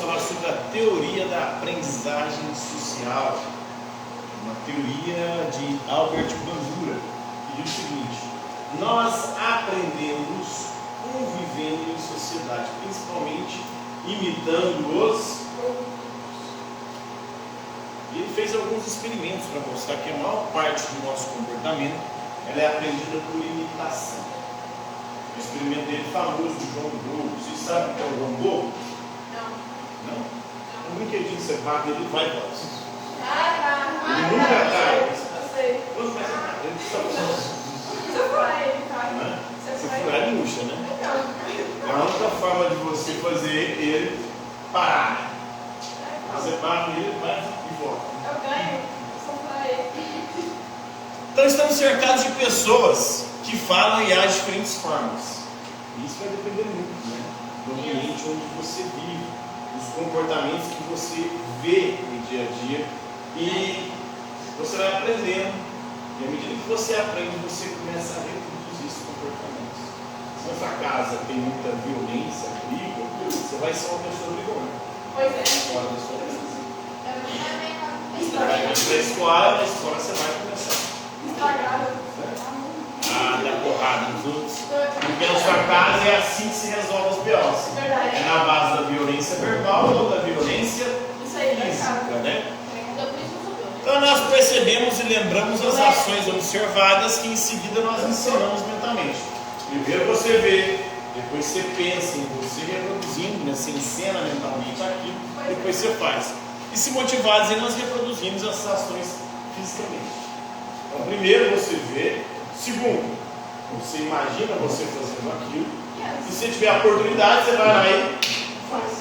falar sobre a teoria da aprendizagem social, uma teoria de Albert Bandura, que diz o seguinte: nós aprendemos convivendo em sociedade, principalmente imitando os. E ele fez alguns experimentos para mostrar que a maior parte do nosso comportamento ela é aprendida por imitação. O experimento dele famoso de João Bobo. Vocês sabem o que é o João Bobo? Não? Um brinquedinho que você paga ele vai para você. Ele nunca cai. Eu sei. Ele só Se eu furar ele, cai. Se furar ele murcha, né? É a única forma de você fazer ele parar. Você bate ele, vai e volta. Eu ganho. Só furar ele. Então estamos cercados de pessoas que falam e agem de diferentes formas. E isso vai depender muito, né, do ambiente onde você vive, dos comportamentos que você vê no dia a dia. E você vai aprendendo. E à medida que você aprende, você começa a reproduzir esses comportamentos. Se na sua casa tem muita violência, briga, você vai ser uma pessoa brigona. Pois é. Fora da sua casa. Você vai ir para a escola você vai começar. Dar porrada nos outros. Porque na sua casa é assim que se resolve os B.O.s. É na base da violência verbal ou da violência física, né? Então nós percebemos e lembramos as ações observadas que em seguida nós ensinamos mentalmente. Primeiro você vê, depois você pensa em você reproduzindo, né? Você encena mentalmente aquilo, depois você faz. E se motivados, aí nós reproduzimos essas ações fisicamente. Então, primeiro você vê, segundo, você imagina você fazendo aquilo, e se tiver a oportunidade, você vai lá e faz.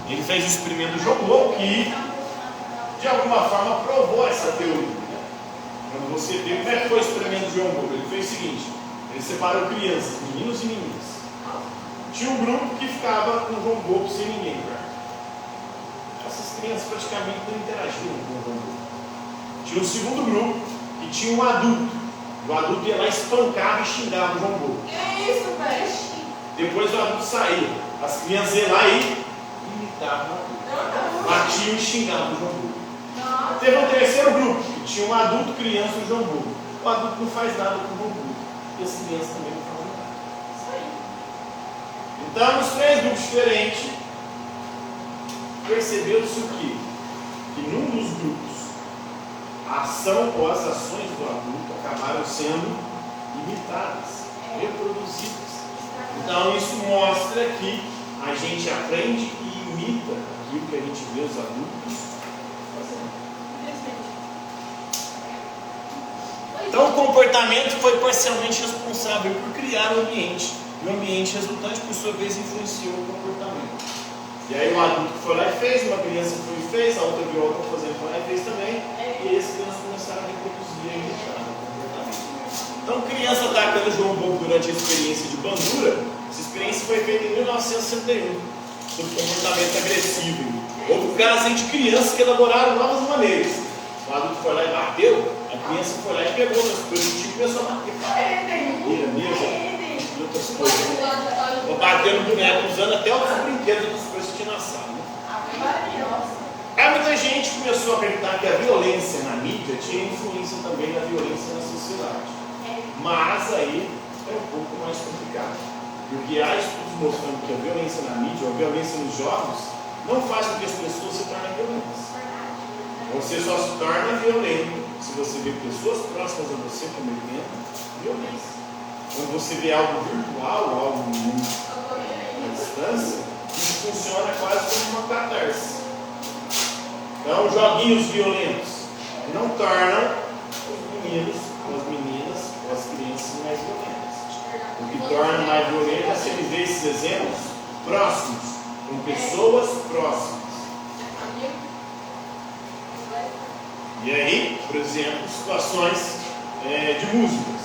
Ele fez o experimento do João Bobo, que de alguma forma provou essa teoria. Quando você vê como é que foi o experimento do João Bobo, ele fez o seguinte: ele separou crianças, meninos e meninas. Tinha um grupo que ficava com o João Bobo sem ninguém perto. Essas crianças praticamente não interagiam com o João Bobo. Tinha um segundo grupo que tinha um adulto. O adulto ia lá, espancava e xingava o João Bobo. Que isso, velho? Depois o adulto saía. As crianças iam lá e imitavam o adulto. Batiam e xingavam o João Bobo. Teve um terceiro grupo que tinha um adulto, criança e o João Bobo. O adulto não faz nada com o João Bobo. E as crianças também não fazem nada. Isso aí. Então, nos três grupos diferentes, percebeu-se o quê? Que num dos grupos, a ação ou as ações do adulto acabaram sendo imitadas, reproduzidas. Então isso mostra que a gente aprende e imita aquilo que a gente vê os adultos fazendo. Então o comportamento foi parcialmente responsável por criar o ambiente. E o ambiente resultante, por sua vez, influenciou o comportamento. E aí o adulto foi lá e fez, uma criança foi e fez, a outra viu outra fazendo, foi lá e fez também. E as crianças começaram a reproduzir e imitar o comportamento. Então, criança atacando João Bobo durante a experiência de Bandura, essa experiência foi feita em 1961, sobre comportamento agressivo. Houve casos de crianças que elaboraram novas maneiras. O adulto foi lá e bateu, a criança foi lá e pegou as coisas do tipo e começou a bater. Mesa e outras coisas. Vou bater no boneco, usando até outros brinquedos, outras coisas que tinha na sala. Aí muita gente começou a acreditar que a violência na mídia tinha influência também na violência na sociedade. Mas aí é um pouco mais complicado. Porque há estudos mostrando que a violência na mídia, ou a violência nos jogos, não faz com que as pessoas se tornem violentas. Você só se torna violento se você vê pessoas próximas a você cometendo violência. Quando você vê algo virtual, algo à distância, isso funciona quase como uma catarse. Então, joguinhos violentos não tornam os meninos, ou as meninas, ou as crianças mais violentas. O que torna mais violento é se ele vê esses exemplos próximos, com pessoas próximas. E aí, por exemplo, situações de músicas.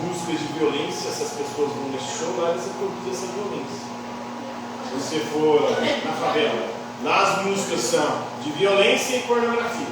Músicas de violência, essas pessoas vão nesse show, lá eles reproduzem essa violência. Se você for na favela, lá as músicas são de violência e pornografia.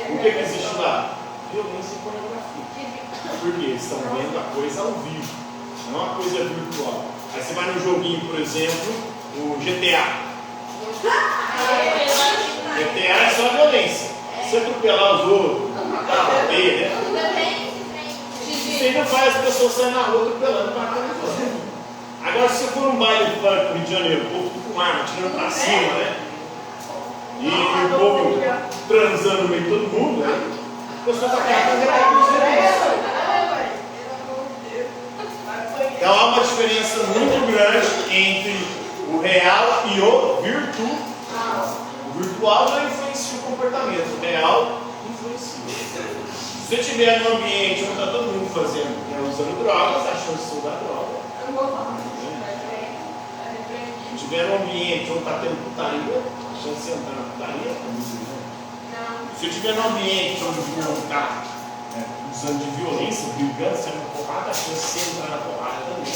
O que existe lá? Violência e pornografia. Porque eles estão vendo a coisa ao vivo, não a coisa virtual. Aí você vai no joguinho, por exemplo, o GTA. GTA é só violência. Você atropelar os outros, bater, né? Isso aí não faz as pessoas saírem na rua atropelando, batendo os outros. Agora, se for um baile de funk no Rio de Janeiro, o povo com arma, tirando pra cima, né? E o povo transando no meio de todo mundo, né? A pessoa tá querendo Então há uma diferença muito grande entre o real e o virtual. O virtual não influencia o comportamento, o real influencia. Se você estiver num ambiente onde está todo mundo usando drogas, a chance de usar droga. Se estiver num ambiente onde está tendo putaria, a chance de entrar na putaria é muito grande. Se eu estiver num ambiente onde o mundo está usando de violência, brigando, sendo porrada, a chance de entrar na porrada também.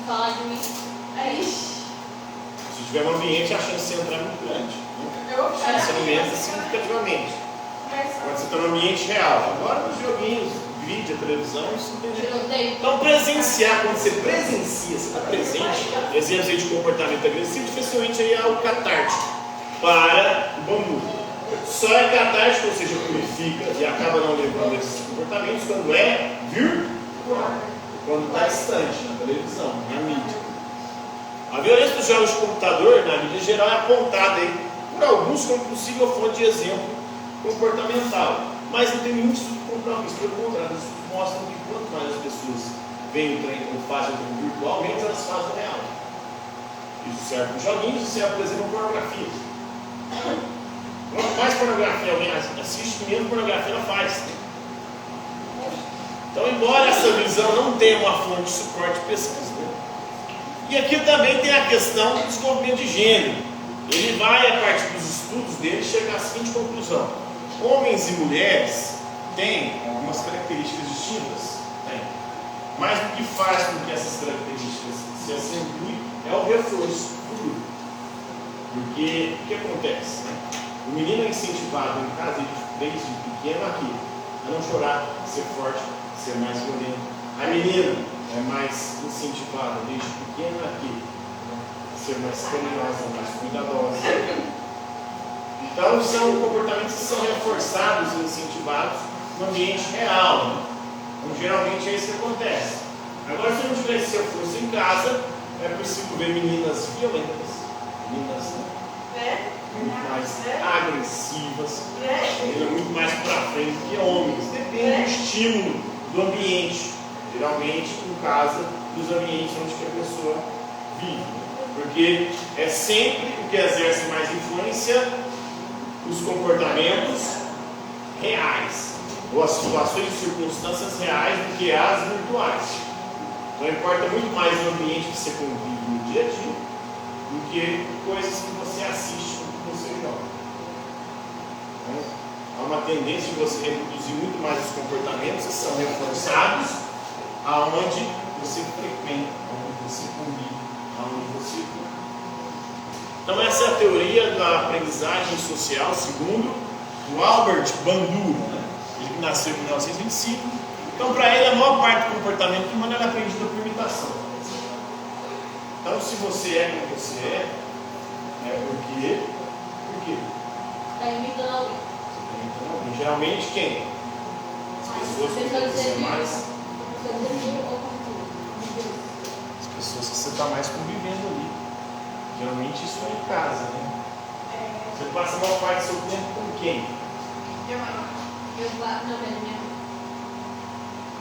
Falar de mim. Se estiver num ambiente, a chance de entrar é muito grande. A chance aumenta significativamente. Quando você está no ambiente real. Agora nos joguinhos, vídeo, televisão, isso não tem jeito. Então presenciar, quando você presencia, você está presente, exemplos aí de comportamento agressivo, dificilmente aí é o catártico para o bambu. Só é catártico, ou seja, purifica e acaba não levando esses comportamentos quando é virtual, quando está distante, na televisão, na mídia. A violência dos jogos de computador, na mídia geral, é apontada aí por alguns como possível fonte de exemplo comportamental, mas não tem nenhum estudo compromisso. Pelo contrário, os estudos mostram que quanto mais as pessoas veem o treino ou fazem o treino virtual, menos elas fazem o real. Isso serve para os joguinhos e serve, por exemplo, para pornografia. Quanto mais pornografia alguém assiste, menos pornografia ela faz. Então, embora essa visão não tenha uma fonte de suporte de pesquisa, né? E aqui também tem a questão do desenvolvimento de gênero. Ele vai, a partir dos estudos dele, chegar à seguinte conclusão: homens e mulheres têm algumas características distintas, né? Mas o que faz com que essas características se acentuem é o reforço do grupo. Porque o que acontece? Né? O menino é incentivado em casa desde pequeno aqui a não chorar, a ser forte, a ser mais violento. A menina é mais incentivada desde pequena aqui a ser mais carinhosa, mais cuidadosa. Então são comportamentos que são reforçados e incentivados no ambiente real, né? Então geralmente é isso que acontece. Agora, se eu não tivesse esse reforço em casa, é possível ver meninas violentas, meninas muito mais agressivas, meninas muito mais para frente que homens. Depende do estímulo do ambiente. Geralmente, em casa, dos ambientes onde a pessoa vive. Porque é sempre o que exerce mais influência os comportamentos reais, ou as situações e circunstâncias reais do que as virtuais. Então importa muito mais o ambiente que você convive no dia a dia do que coisas que você assiste ou que você joga. Então, há uma tendência de você reproduzir muito mais os comportamentos que são reforçados aonde você frequenta, aonde você convive, aonde você vive. Então essa é a teoria da aprendizagem social, segundo o Albert Bandura, né? Ele que nasceu em 1925. Então para ele a maior parte do comportamento humano é aprendido por imitação. Então se você é como você é porque... Por quê? Está imitando alguém. Você está imitando alguém. Geralmente quem? As pessoas que você mais... As pessoas que você está mais convivendo ali. Geralmente isso é em casa, né? Você passa a maior parte do seu tempo com quem? Minha mãe. Não, minha mãe.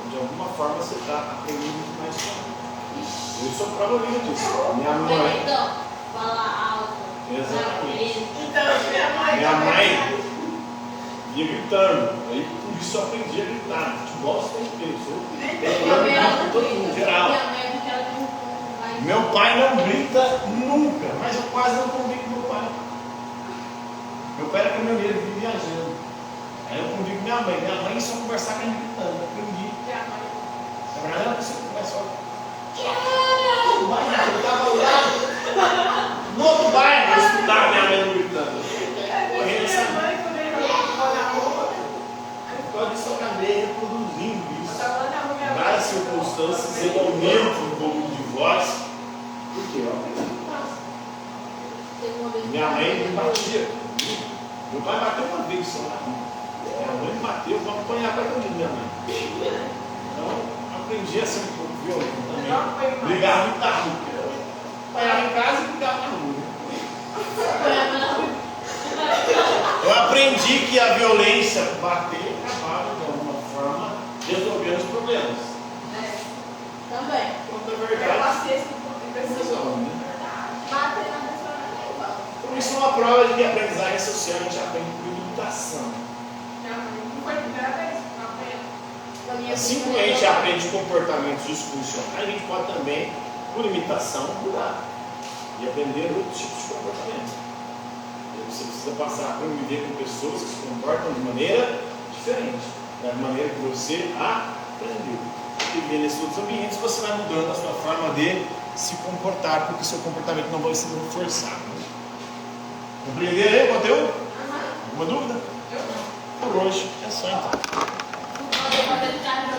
De alguma forma você está aprendendo muito mais com ela. Eu sou prova viva disso. Minha mãe. Então, fala alto. Exatamente. Então, Minha mãe ia gritando. Aí por isso eu aprendi a gritar. Futebol você tem que ter. Eu grito com todo mundo, geral. Meu pai não grita nunca, mas eu quase não convivo com meu pai. Meu pai era caminhoneiro, ele vive viajando. Aí eu convivo com minha mãe. Minha mãe só conversar com ele gritando. Eu aprendi. Na verdade, ela precisa conversar. No bairro, eu estava lá. No outro bairro, eu escutava minha mãe gritando. Correndo essa mãe. Pode só caber reproduzindo isso. Várias circunstâncias em momentos Minha mãe me batia. Meu pai bateu uma vez só. Minha mãe me bateu, vou apanhar para a minha mãe. Então, aprendi a ser um pouco violento também. Brigava em carro. Apanhava em casa e brigava na rua. Eu aprendi que a violência, bater, acabava de alguma forma resolvendo os problemas. Também. Quando é Eu verdade, passei esse pouco. resolve, né? Bater na pessoa não é igual. Então, isso é uma prova de que a aprendizagem social a gente aprende por imitação. Não foi a primeira vez que eu aprendi. Assim como a gente aprende comportamentos disfuncionais, a gente pode também, por imitação, mudar e aprender outros tipos de comportamento. Você precisa passar a conviver com pessoas que se comportam de maneira diferente, da maneira que você aprendeu. E viver nesses outros ambientes, você vai mudando a sua forma de se comportar, porque o seu comportamento não vai sendo forçado. Compreenderam aí o conteúdo? Alguma dúvida? Eu não. Por hoje é só então. Não pode fazer de carne.